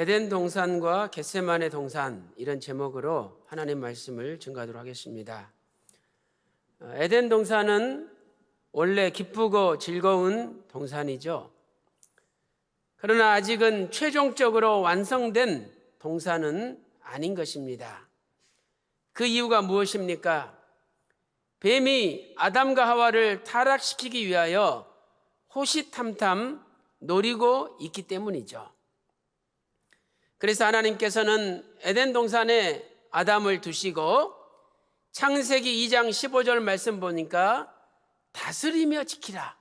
에덴 동산과 겟세마네 동산, 이런 제목으로 하나님 말씀을 증거하도록 하겠습니다. 에덴 동산은 원래 기쁘고 즐거운 동산이죠. 그러나 아직은 최종적으로 완성된 동산은 아닌 것입니다. 그 이유가 무엇입니까? 뱀이 아담과 하와를 타락시키기 위하여 호시탐탐 노리고 있기 때문이죠. 그래서 하나님께서는 에덴 동산에 아담을 두시고 창세기 2장 15절 말씀 보니까 다스리며 지키라,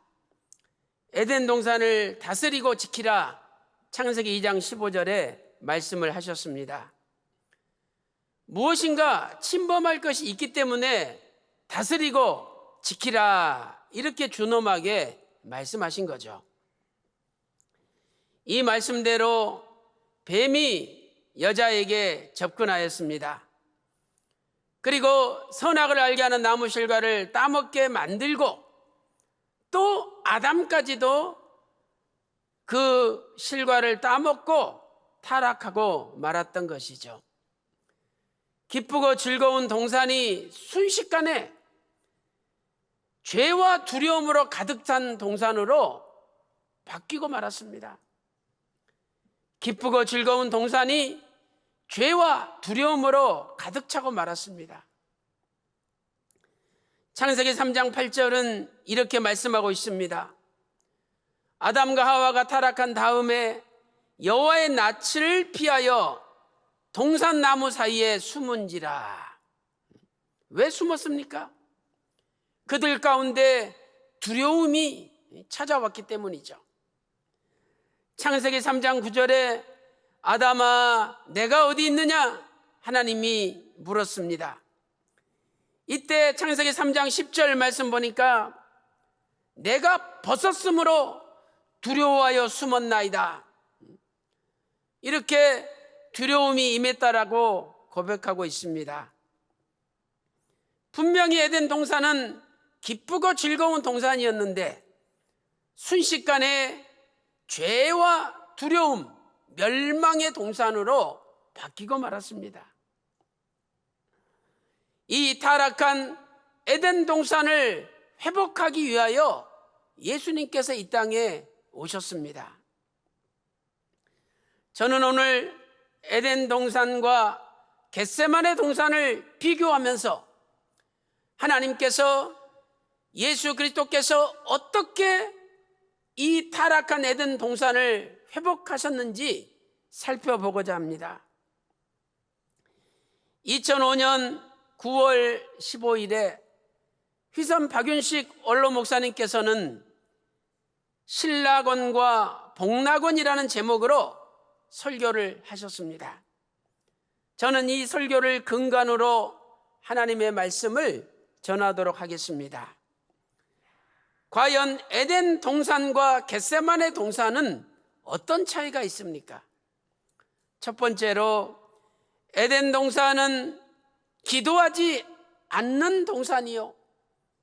에덴 동산을 다스리고 지키라, 창세기 2장 15절에 말씀을 하셨습니다. 무엇인가 침범할 것이 있기 때문에 다스리고 지키라, 이렇게 준엄하게 말씀하신 거죠. 이 말씀대로 뱀이 여자에게 접근하였습니다. 그리고 선악을 알게 하는 나무 실과를 따먹게 만들고 또 아담까지도 그 실과를 따먹고 타락하고 말았던 것이죠. 기쁘고 즐거운 동산이 순식간에 죄와 두려움으로 가득 찬 동산으로 바뀌고 말았습니다. 기쁘고 즐거운 동산이 죄와 두려움으로 가득 차고 말았습니다. 창세기 3장 8절은 이렇게 말씀하고 있습니다. 아담과 하와가 타락한 다음에 여호와의 낯을 피하여 동산 나무 사이에 숨은지라. 왜 숨었습니까? 그들 가운데 두려움이 찾아왔기 때문이죠. 창세기 3장 9절에 아담아, 내가 어디 있느냐? 하나님이 물었습니다. 이때 창세기 3장 10절 말씀 보니까 내가 벗었으므로 두려워하여 숨었나이다, 이렇게 두려움이 임했다라고 고백하고 있습니다. 분명히 에덴 동산은 기쁘고 즐거운 동산이었는데 순식간에 죄와 두려움, 멸망의 동산으로 바뀌고 말았습니다. 이 타락한 에덴 동산을 회복하기 위하여 예수님께서 이 땅에 오셨습니다. 저는 오늘 에덴 동산과 겟세마네 동산을 비교하면서 하나님께서, 예수 그리스도께서 어떻게 이 타락한 에덴 동산을 회복하셨는지 살펴보고자 합니다. 2005년 9월 15일에 휘선 박윤식 원로 목사님께서는 신락원과 복락원이라는 제목으로 설교를 하셨습니다. 저는 이 설교를 근간으로 하나님의 말씀을 전하도록 하겠습니다. 과연 에덴 동산과 겟세마네 동산은 어떤 차이가 있습니까? 첫 번째로, 에덴 동산은 기도하지 않는 동산이요,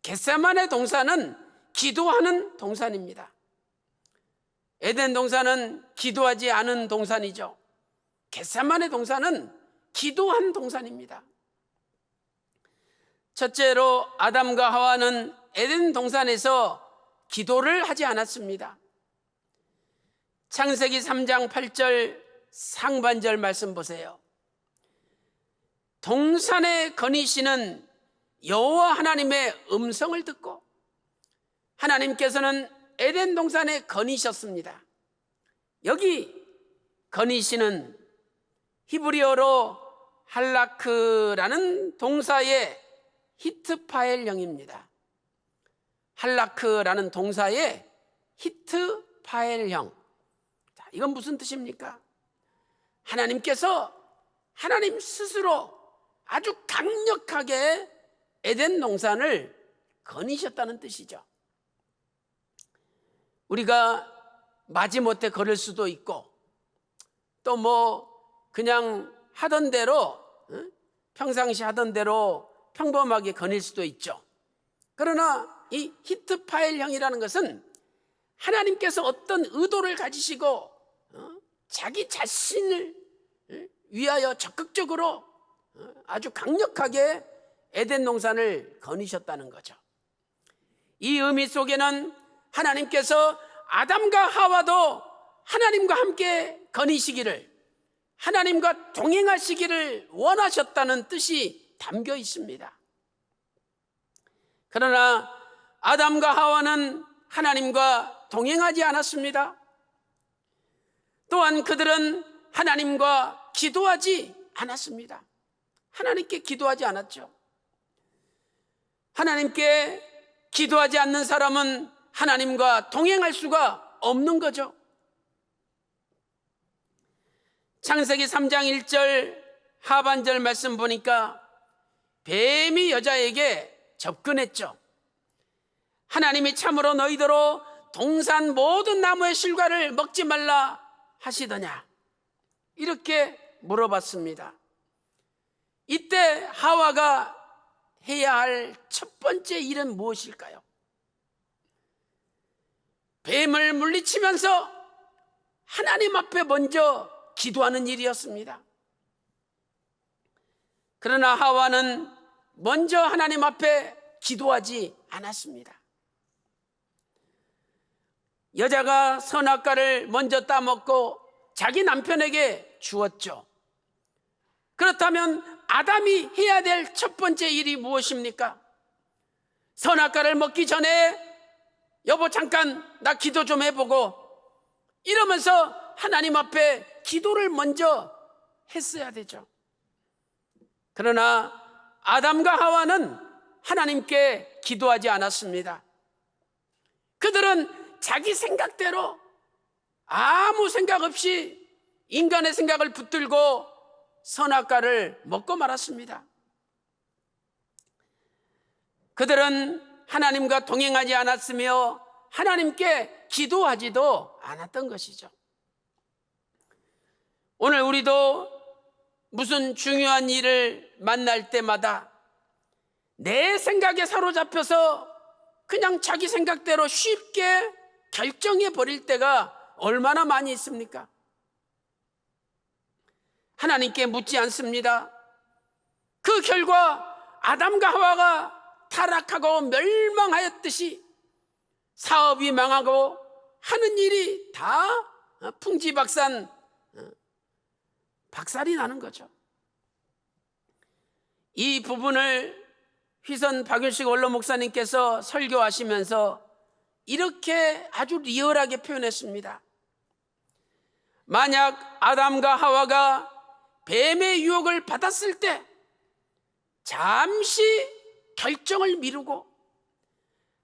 겟세마네 동산은 기도하는 동산입니다. 에덴 동산은 기도하지 않은 동산이죠. 겟세마네 동산은 기도한 동산입니다. 첫째로, 아담과 하와는 에덴 동산에서 기도를 하지 않았습니다. 창세기 3장 8절 상반절 말씀 보세요. 동산에 거니시는 여호와 하나님의 음성을 듣고, 하나님께서는 에덴 동산에 거니셨습니다. 여기 거니시는 히브리어로 할라크라는 동사의 히트파엘형입니다. 할라크라는 동사의 히트파엘형. 이건 무슨 뜻입니까? 하나님께서 하나님 스스로 아주 강력하게 에덴 동산을 거니셨다는 뜻이죠. 우리가 마지못해 걸을 수도 있고, 또 그냥 하던 대로, 평상시 하던 대로 평범하게 거닐 수도 있죠. 그러나 이 히트파엘형이라는 것은 하나님께서 어떤 의도를 가지시고 자기 자신을 위하여 적극적으로 아주 강력하게 에덴 동산을 거니셨다는 거죠. 이 의미 속에는 하나님께서 아담과 하와도 하나님과 함께 거니시기를, 하나님과 동행하시기를 원하셨다는 뜻이 담겨 있습니다. 그러나 아담과 하와는 하나님과 동행하지 않았습니다. 또한 그들은 하나님과 기도하지 않았습니다. 하나님께 기도하지 않았죠. 하나님께 기도하지 않는 사람은 하나님과 동행할 수가 없는 거죠. 창세기 3장 1절 하반절 말씀 보니까 뱀이 여자에게 접근했죠. 하나님이 참으로 너희더러 동산 모든 나무의 실과를 먹지 말라 하시더냐, 이렇게 물어봤습니다. 이때 하와가 해야 할 첫 번째 일은 무엇일까요? 뱀을 물리치면서 하나님 앞에 먼저 기도하는 일이었습니다. 그러나 하와는 먼저 하나님 앞에 기도하지 않았습니다. 여자가 선악과를 먼저 따먹고 자기 남편에게 주었죠. 그렇다면 아담이 해야 될 첫 번째 일이 무엇입니까? 선악과를 먹기 전에 여보 잠깐 나 기도 좀 해보고, 이러면서 하나님 앞에 기도를 먼저 했어야 되죠. 그러나 아담과 하와는 하나님께 기도하지 않았습니다. 그들은 자기 생각대로 아무 생각 없이 인간의 생각을 붙들고 선악과를 먹고 말았습니다. 그들은 하나님과 동행하지 않았으며 하나님께 기도하지도 않았던 것이죠. 오늘 우리도 무슨 중요한 일을 만날 때마다 내 생각에 사로잡혀서 그냥 자기 생각대로 쉽게 결정해 버릴 때가 얼마나 많이 있습니까? 하나님께 묻지 않습니다. 그 결과 아담과 하와가 타락하고 멸망하였듯이 사업이 망하고 하는 일이 다 풍지박산, 박살이 나는 거죠. 이 부분을 휘선 박윤식 원로 목사님께서 설교하시면서 이렇게 아주 리얼하게 표현했습니다. 만약 아담과 하와가 뱀의 유혹을 받았을 때 잠시 결정을 미루고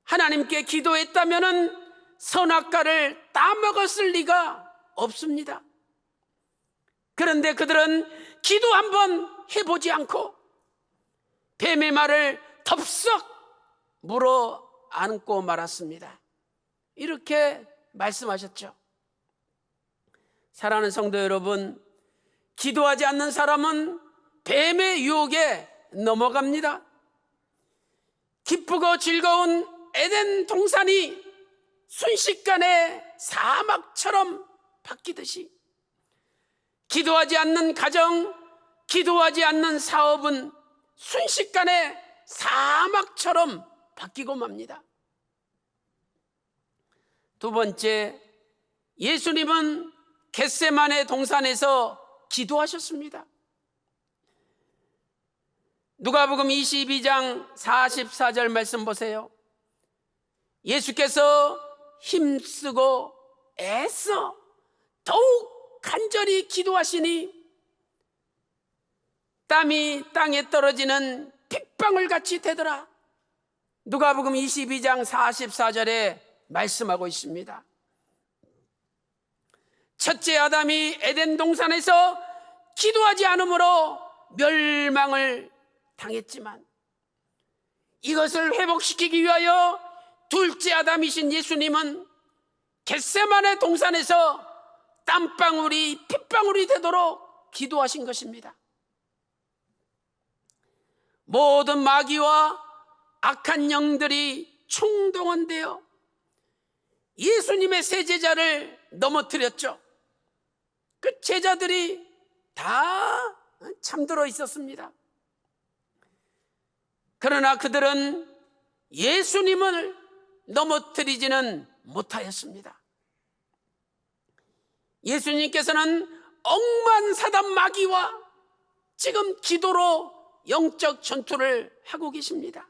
하나님께 기도했다면 선악과를 따먹었을 리가 없습니다. 그런데 그들은 기도 한번 해보지 않고 뱀의 말을 덥석 물어 안고 말았습니다. 이렇게 말씀하셨죠. 사랑하는 성도 여러분, 기도하지 않는 사람은 뱀의 유혹에 넘어갑니다. 기쁘고 즐거운 에덴 동산이 순식간에 사막처럼 바뀌듯이 기도하지 않는 가정, 기도하지 않는 사업은 순식간에 사막처럼 바뀌고 맙니다. 두 번째, 예수님은 겟세마네 동산에서 기도하셨습니다. 누가복음 22장 44절 말씀 보세요. 예수께서 힘쓰고 애써 더욱 간절히 기도하시니 땀이 땅에 떨어지는 핏방울 같이 되더라. 누가복음 22장 44절에 말씀하고 있습니다. 첫째 아담이 에덴 동산에서 기도하지 않으므로 멸망을 당했지만 이것을 회복시키기 위하여 둘째 아담이신 예수님은 겟세마네 동산에서 땀방울이 핏방울이 되도록 기도하신 것입니다. 모든 마귀와 악한 영들이 총동원되어 예수님의 세 제자를 넘어뜨렸죠. 그 제자들이 다 잠들어 있었습니다. 그러나 그들은 예수님을 넘어뜨리지는 못하였습니다. 예수님께서는 억만사단 마귀와 지금 기도로 영적 전투를 하고 계십니다.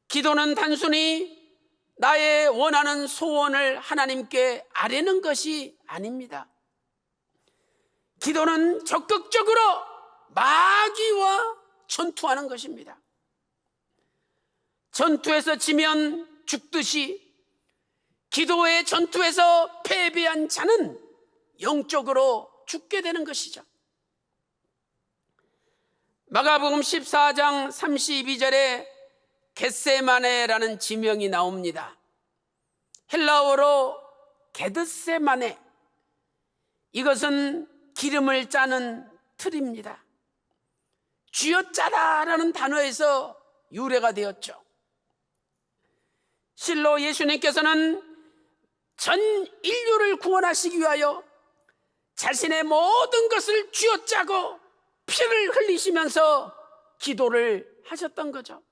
기도는 단순히 나의 원하는 소원을 하나님께 아뢰는 것이 아닙니다. 기도는 적극적으로 마귀와 전투하는 것입니다. 전투에서 지면 죽듯이 기도의 전투에서 패배한 자는 영적으로 죽게 되는 것이죠. 마가복음 14장 32절에 겟세마네라는 지명이 나옵니다. 헬라어로 게드세마네, 이것은 기름을 짜는 틀입니다. 쥐어짜라라는 단어에서 유래가 되었죠. 실로 예수님께서는 전 인류를 구원하시기 위하여 자신의 모든 것을 쥐어짜고 피를 흘리시면서 기도를 하셨던 거죠.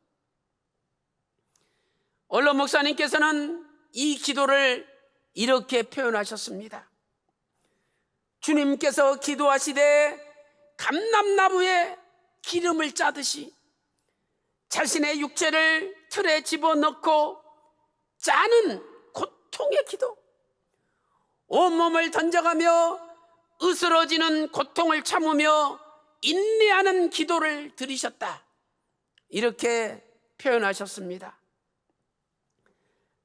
얼론 목사님께서는 이 기도를 이렇게 표현하셨습니다. 주님께서 기도하시되 감람나무에 기름을 짜듯이 자신의 육체를 틀에 집어넣고 짜는 고통의 기도, 온몸을 던져가며 으스러지는 고통을 참으며 인내하는 기도를 드리셨다, 이렇게 표현하셨습니다.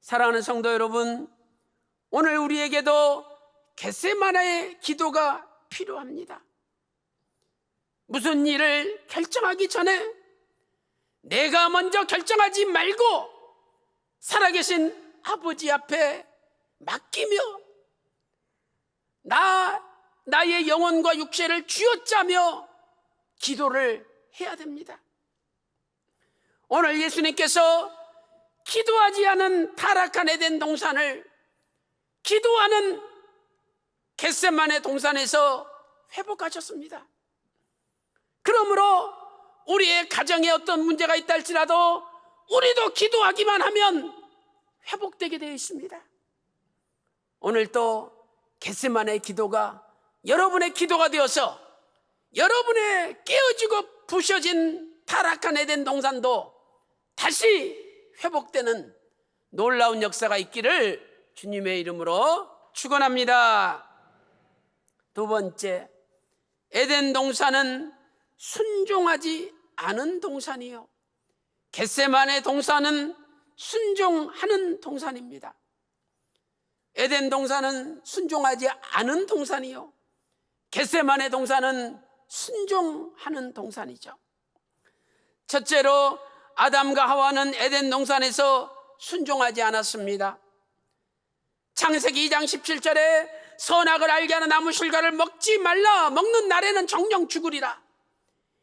사랑하는 성도 여러분, 오늘 우리에게도 겟세마네의 기도가 필요합니다. 무슨 일을 결정하기 전에 내가 먼저 결정하지 말고 살아계신 아버지 앞에 맡기며 나의 영혼과 육체를 쥐어짜며 기도를 해야 됩니다. 오늘 예수님께서 기도하지 않은 타락한 에덴 동산을 기도하는 겟세마네 동산에서 회복하셨습니다. 그러므로 우리의 가정에 어떤 문제가 있다 할지라도 우리도 기도하기만 하면 회복되게 되어 있습니다. 오늘 또 겟세마네의 기도가 여러분의 기도가 되어서 여러분의 깨어지고 부셔진 타락한 에덴 동산도 다시 회복되는 놀라운 역사가 있기를 주님의 이름으로 축원합니다. 두 번째, 에덴 동산은 순종하지 않은 동산이요, 겟세마네 동산은 순종하는 동산입니다. 에덴 동산은 순종하지 않은 동산이요, 겟세마네 동산은 순종하는 동산이죠. 첫째로 아담과 하와는 에덴 동산에서 순종하지 않았습니다. 창세기 2장 17절에 선악을 알게 하는 나무 실과를 먹지 말라, 먹는 날에는 정령 죽으리라.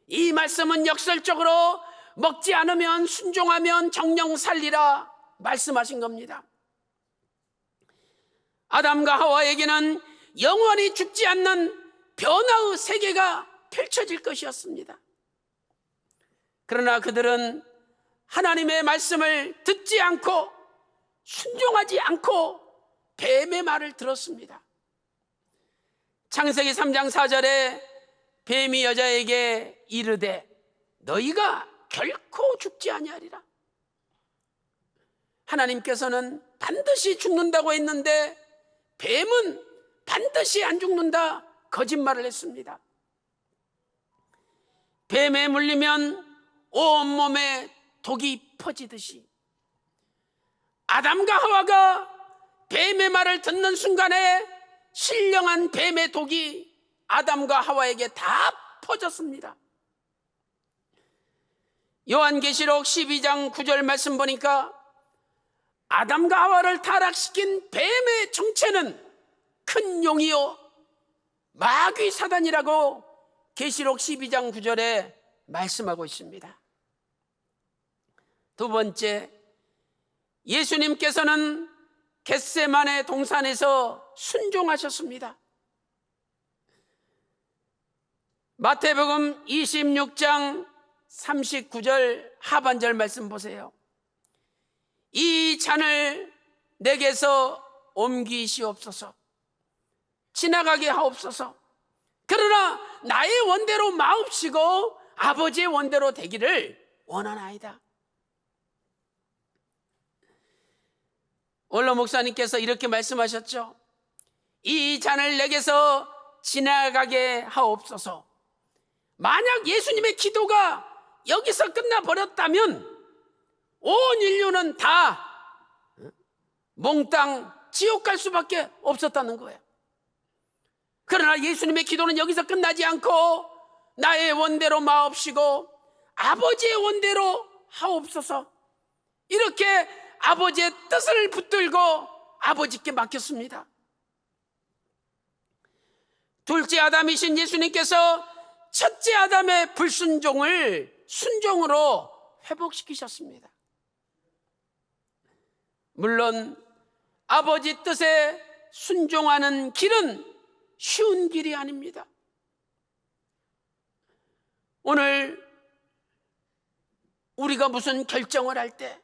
이 말씀은 역설적으로 먹지 않으면, 순종하면 정령 살리라 말씀하신 겁니다. 아담과 하와에게는 영원히 죽지 않는 변화의 세계가 펼쳐질 것이었습니다. 그러나 그들은 하나님의 말씀을 듣지 않고 순종하지 않고 뱀의 말을 들었습니다. 창세기 3장 4절에 뱀이 여자에게 이르되 너희가 결코 죽지 아니하리라. 하나님께서는 반드시 죽는다고 했는데 뱀은 반드시 안 죽는다 거짓말을 했습니다. 뱀에 물리면 온몸에 독이 퍼지듯이 아담과 하와가 뱀의 말을 듣는 순간에 신령한 뱀의 독이 아담과 하와에게 다 퍼졌습니다. 요한계시록 12장 9절 말씀 보니까 아담과 하와를 타락시킨 뱀의 정체는 큰 용이요 마귀 사단이라고 계시록 12장 9절에 말씀하고 있습니다. 두 번째, 예수님께서는 겟세마네 동산에서 순종하셨습니다. 마태복음 26장 39절 하반절 말씀 보세요. 이 잔을 내게서 옮기시옵소서. 지나가게 하옵소서. 그러나 나의 원대로 마옵시고 아버지의 원대로 되기를 원하나이다. 원로 목사님께서 이렇게 말씀하셨죠. 이 잔을 내게서 지나가게 하옵소서. 만약 예수님의 기도가 여기서 끝나버렸다면 온 인류는 다 몽땅 지옥 갈 수밖에 없었다는 거예요. 그러나 예수님의 기도는 여기서 끝나지 않고 나의 원대로 마옵시고 아버지의 원대로 하옵소서. 이렇게 아버지의 뜻을 붙들고 아버지께 맡겼습니다. 둘째 아담이신 예수님께서 첫째 아담의 불순종을 순종으로 회복시키셨습니다. 물론 아버지 뜻에 순종하는 길은 쉬운 길이 아닙니다. 오늘 우리가 무슨 결정을 할 때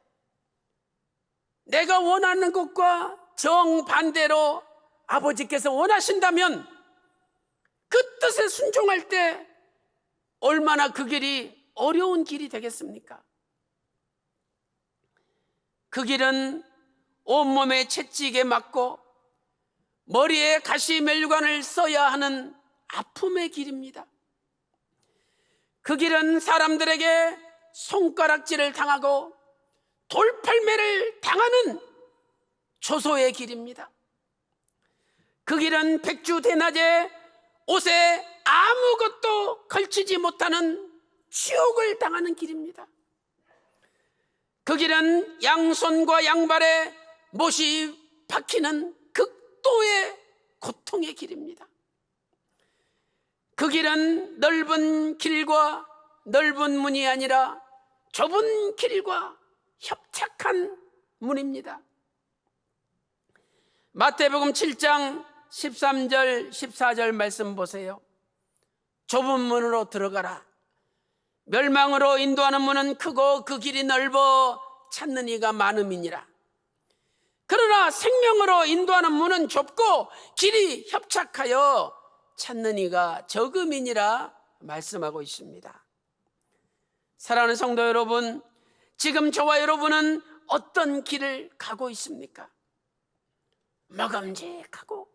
내가 원하는 것과 정반대로 아버지께서 원하신다면 그 뜻에 순종할 때 얼마나 그 길이 어려운 길이 되겠습니까? 그 길은 온몸에 채찍에 맞고 머리에 가시면류관을 써야 하는 아픔의 길입니다. 그 길은 사람들에게 손가락질을 당하고 돌팔매를 당하는 조소의 길입니다. 그 길은 백주대낮에 옷에 아무것도 걸치지 못하는 지옥을 당하는 길입니다. 그 길은 양손과 양발에 못이 박히는 극도의 고통의 길입니다. 그 길은 넓은 길과 넓은 문이 아니라 좁은 길과 협착한 문입니다. 마태복음 7장 13절 14절 말씀 보세요. 좁은 문으로 들어가라. 멸망으로 인도하는 문은 크고 그 길이 넓어 찾는 이가 많음이니라. 그러나 생명으로 인도하는 문은 좁고 길이 협착하여 찾는 이가 적음이니라 말씀하고 있습니다. 사랑하는 성도 여러분, 지금 저와 여러분은 어떤 길을 가고 있습니까? 먹음직하고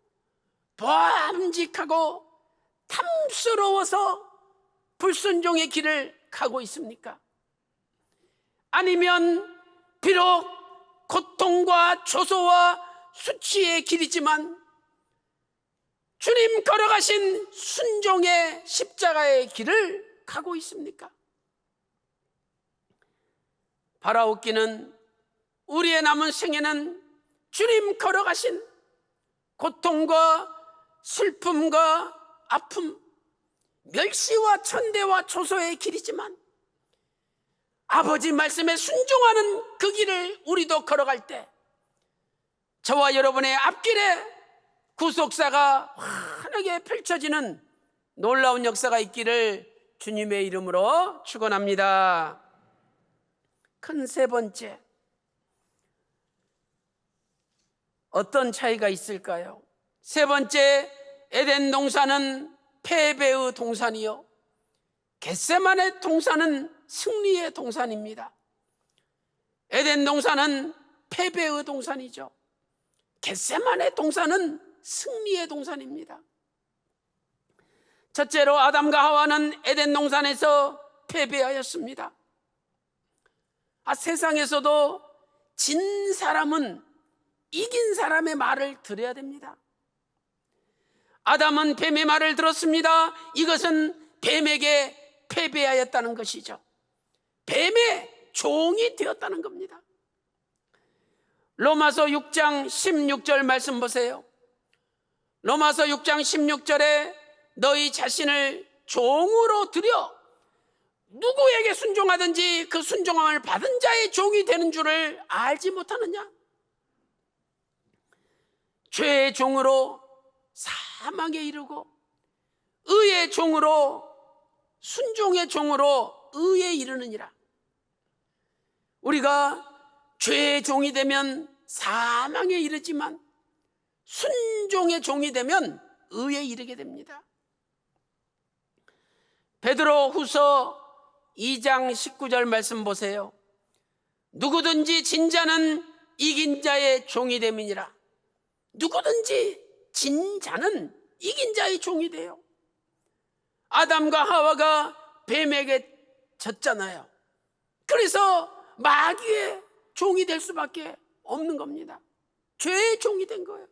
보암직하고 탐스러워서 불순종의 길을 가고 있습니까? 아니면 비록 고통과 조소와 수치의 길이지만 주님 걸어가신 순종의 십자가의 길을 가고 있습니까? 바라옵기는 우리의 남은 생에는 주님 걸어가신 고통과 슬픔과 아픔, 멸시와 천대와 조소의 길이지만 아버지 말씀에 순종하는 그 길을 우리도 걸어갈 때 저와 여러분의 앞길에 구속사가 환하게 펼쳐지는 놀라운 역사가 있기를 주님의 이름으로 축원합니다. 큰 세 번째, 어떤 차이가 있을까요? 세 번째, 에덴 동산은 패배의 동산이요 겟세마네 동산은 승리의 동산입니다. 에덴 동산은 패배의 동산이죠. 겟세마네 동산은 승리의 동산입니다. 첫째로 아담과 하와는 에덴 동산에서 패배하였습니다. 세상에서도 진 사람은 이긴 사람의 말을 들어야 됩니다. 아담은 뱀의 말을 들었습니다. 이것은 뱀에게 패배하였다는 것이죠. 뱀의 종이 되었다는 겁니다. 로마서 6장 16절 말씀 보세요. 로마서 6장 16절에 너희 자신을 종으로 들여 누구에게 순종하든지 그 순종함을 받은 자의 종이 되는 줄을 알지 못하느냐? 죄의 종으로 사망에 이르고 의의 종으로 순종의 종으로 의에 이르느니라. 우리가 죄의 종이 되면 사망에 이르지만 순종의 종이 되면 의에 이르게 됩니다. 베드로 후서 2장 19절 말씀 보세요. 누구든지 진자는 이긴 자의 종이 됨이니라. 누구든지 진자는 이긴 자의 종이 돼요. 아담과 하와가 뱀에게 졌잖아요. 그래서 마귀의 종이 될 수밖에 없는 겁니다. 죄의 종이 된 거예요.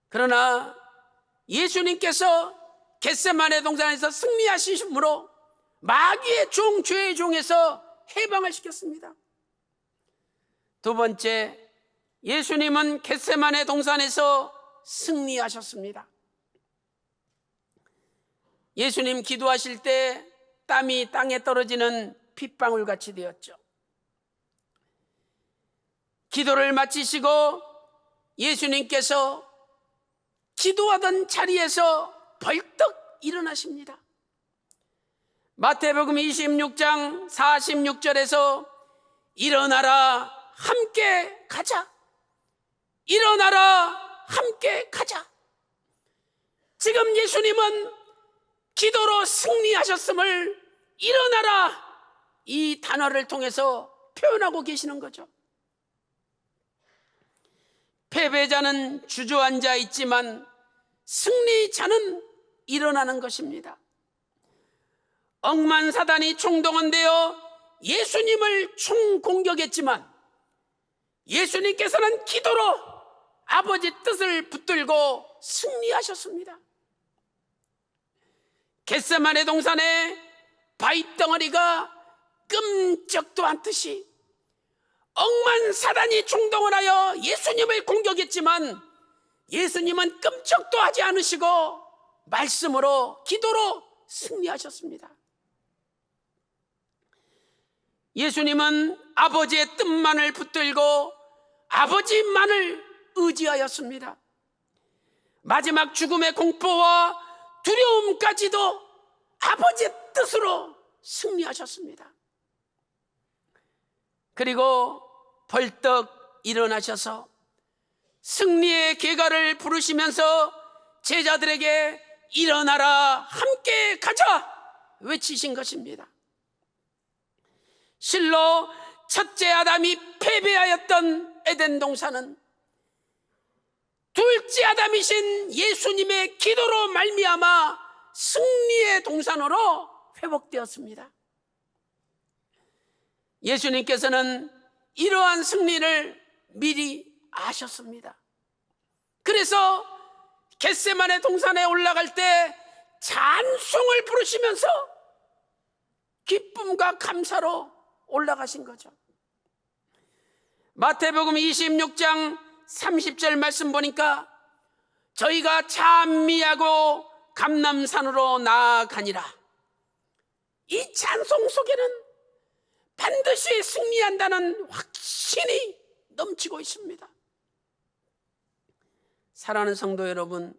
그러나 예수님께서 겟세마네 동산에서 승리하심으로 마귀의 종, 죄의 종에서 해방을 시켰습니다. 두 번째, 예수님은 겟세마네 동산에서 승리하셨습니다. 예수님 기도하실 때 땀이 땅에 떨어지는 핏방울 같이 되었죠. 기도를 마치시고 예수님께서 기도하던 자리에서 벌떡 일어나십니다. 마태복음 26장 46절에서 일어나라 함께 가자, 일어나라 함께 가자. 지금 예수님은 기도로 승리하셨음을 일어나라, 이 단어를 통해서 표현하고 계시는 거죠. 패배자는 주저앉아 있지만 승리자는 일어나는 것입니다. 억만 사단이 총동원되어 예수님을 총공격했지만 예수님께서는 기도로 아버지 뜻을 붙들고 승리하셨습니다. 겟세마네 동산에 바위덩어리가 끔찍도 않듯이 억만 사단이 총동원하여 예수님을 공격했지만 예수님은 끔찍도 하지 않으시고 말씀으로, 기도로 승리하셨습니다. 예수님은 아버지의 뜻만을 붙들고 아버지만을 의지하였습니다. 마지막 죽음의 공포와 두려움까지도 아버지의 뜻으로 승리하셨습니다. 그리고 벌떡 일어나셔서 승리의 계가를 부르시면서 제자들에게 일어나라 함께 가자 외치신 것입니다. 실로 첫째 아담이 패배하였던 에덴 동산은 둘째 아담이신 예수님의 기도로 말미암아 승리의 동산으로 회복되었습니다. 예수님께서는 이러한 승리를 미리 아셨습니다. 그래서 겟세마네 동산에 올라갈 때 찬송을 부르시면서 기쁨과 감사로 올라가신 거죠. 마태복음 26장 30절 말씀 보니까 저희가 찬미하고 감람산으로 나아가니라. 이 찬송 속에는 반드시 승리한다는 확신이 넘치고 있습니다. 사랑하는 성도 여러분,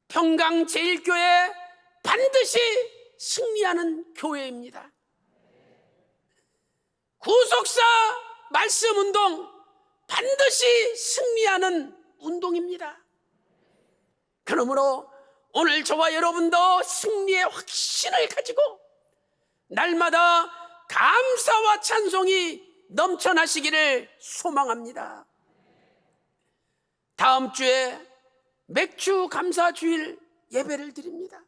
평강제일교회 반드시 승리하는 교회입니다. 구속사 말씀운동 반드시 승리하는 운동입니다. 그러므로 오늘 저와 여러분도 승리의 확신을 가지고 날마다 감사와 찬송이 넘쳐나시기를 소망합니다. 다음 주에 맥주 감사 주일 예배를 드립니다.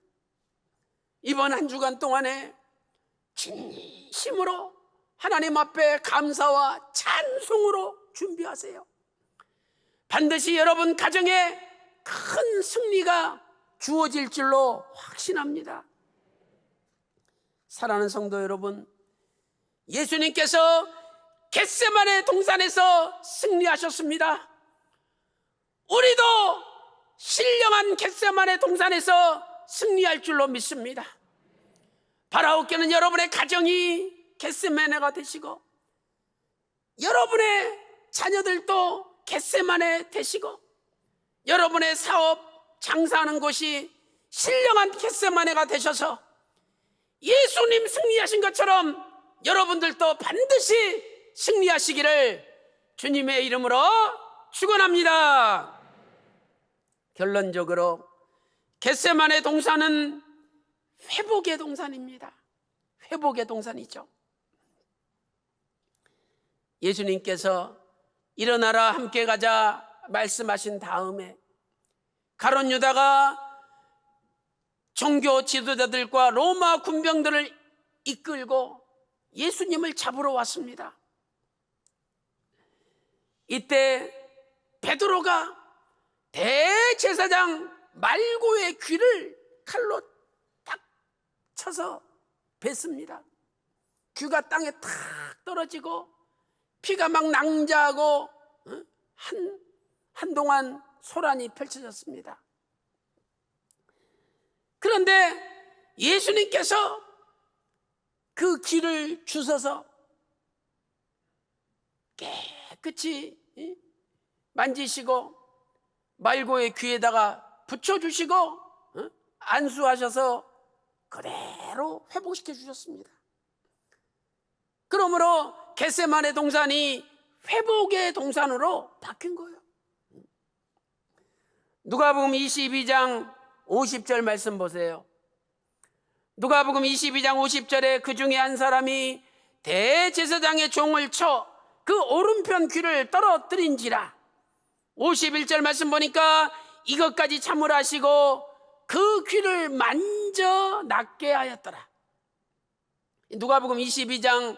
이번 한 주간 동안에 진심으로 하나님 앞에 감사와 찬송으로 준비하세요. 반드시 여러분 가정에 큰 승리가 주어질 줄로 확신합니다. 사랑하는 성도 여러분, 예수님께서 겟세마네 동산에서 승리하셨습니다. 우리도 신령한 겟세마네 동산에서 승리할 줄로 믿습니다. 바라옵기는 여러분의 가정이 겟세마네가 되시고 여러분의 자녀들도 겟세마네 되시고 여러분의 사업, 장사하는 곳이 신령한 겟세마네가 되셔서 예수님 승리하신 것처럼 여러분들도 반드시 승리하시기를 주님의 이름으로 축원합니다. 결론적으로 겟세마네 동산은 회복의 동산입니다. 회복의 동산이죠. 예수님께서 일어나라 함께 가자 말씀하신 다음에 가룟 유다가 종교 지도자들과 로마 군병들을 이끌고 예수님을 잡으러 왔습니다. 이때 베드로가 대제사장 말고의 귀를 칼로 딱 쳐서 뱉습니다. 귀가 땅에 탁 떨어지고 피가 막 낭자하고 한동안 소란이 펼쳐졌습니다. 그런데 예수님께서 그 귀를 주셔서 깨끗이 만지시고 말고의 귀에다가 붙여주시고 안수하셔서 그대로 회복시켜 주셨습니다. 그러므로 겟세마네 동산이 회복의 동산으로 바뀐 거예요. 누가복음 22장 50절 말씀 보세요. 누가복음 22장 50절에 그 중에 한 사람이 대제사장의 종을 쳐 그 오른편 귀를 떨어뜨린지라. 51절 말씀 보니까 이것까지 참으라 하시고 그 귀를 만져 낫게 하였더라. 누가복음 22장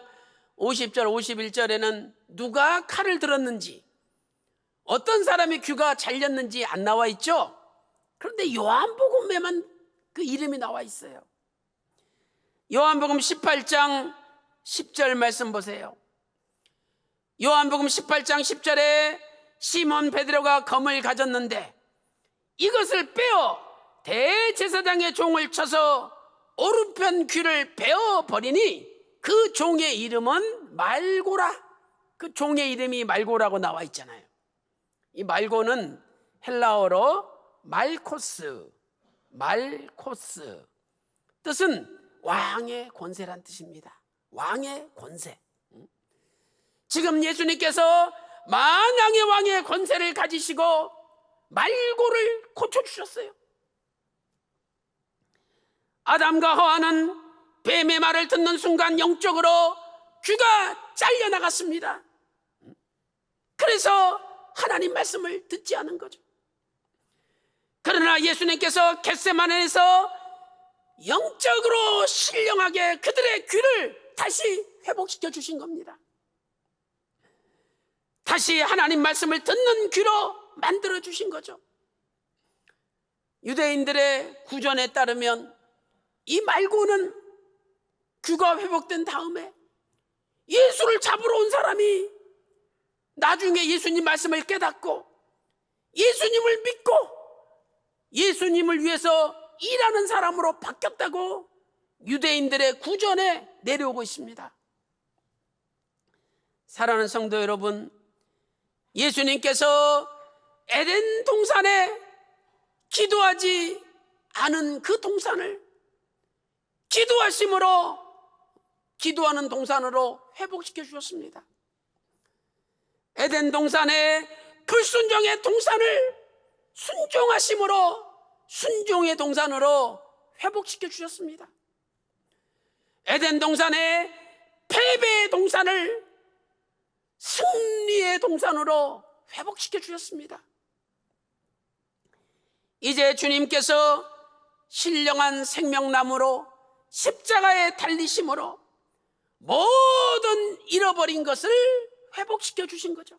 50절 51절에는 누가 칼을 들었는지 어떤 사람의 귀가 잘렸는지 안 나와 있죠. 그런데 요한복음에만 그 이름이 나와 있어요. 요한복음 18장 10절 말씀 보세요. 요한복음 18장 10절에 시몬 베드로가 검을 가졌는데 이것을 빼어 대제사장의 종을 쳐서 오른편 귀를 베어버리니 그 종의 이름은 말고라. 그 종의 이름이 말고라고 나와 있잖아요. 이 말고는 헬라어로 말코스, 뜻은 왕의 권세란 뜻입니다. 왕의 권세. 지금 예수님께서 만왕의 왕의 권세를 가지시고 말고를 고쳐주셨어요. 아담과 하와는 뱀의 말을 듣는 순간 영적으로 귀가 잘려나갔습니다. 그래서 하나님 말씀을 듣지 않은 거죠. 그러나 예수님께서 겟세마네에서 영적으로 신령하게 그들의 귀를 다시 회복시켜 주신 겁니다. 다시 하나님 말씀을 듣는 귀로 만들어 주신 거죠. 유대인들의 구전에 따르면 이 말고는 귀가 회복된 다음에 예수를 잡으러 온 사람이 나중에 예수님 말씀을 깨닫고 예수님을 믿고 예수님을 위해서 일하는 사람으로 바뀌었다고 유대인들의 구전에 내려오고 있습니다. 사랑하는 성도 여러분, 예수님께서 에덴 동산에 기도하지 않은 그 동산을 기도하는 동산으로 회복시켜 주셨습니다. 에덴 동산의 불순종의 동산을 순종하심으로 순종의 동산으로 회복시켜 주셨습니다. 에덴 동산의 패배의 동산을 승리의 동산으로 회복시켜 주셨습니다. 이제 주님께서 신령한 생명나무로 십자가에 달리심으로 모든 잃어버린 것을 회복시켜 주신 거죠.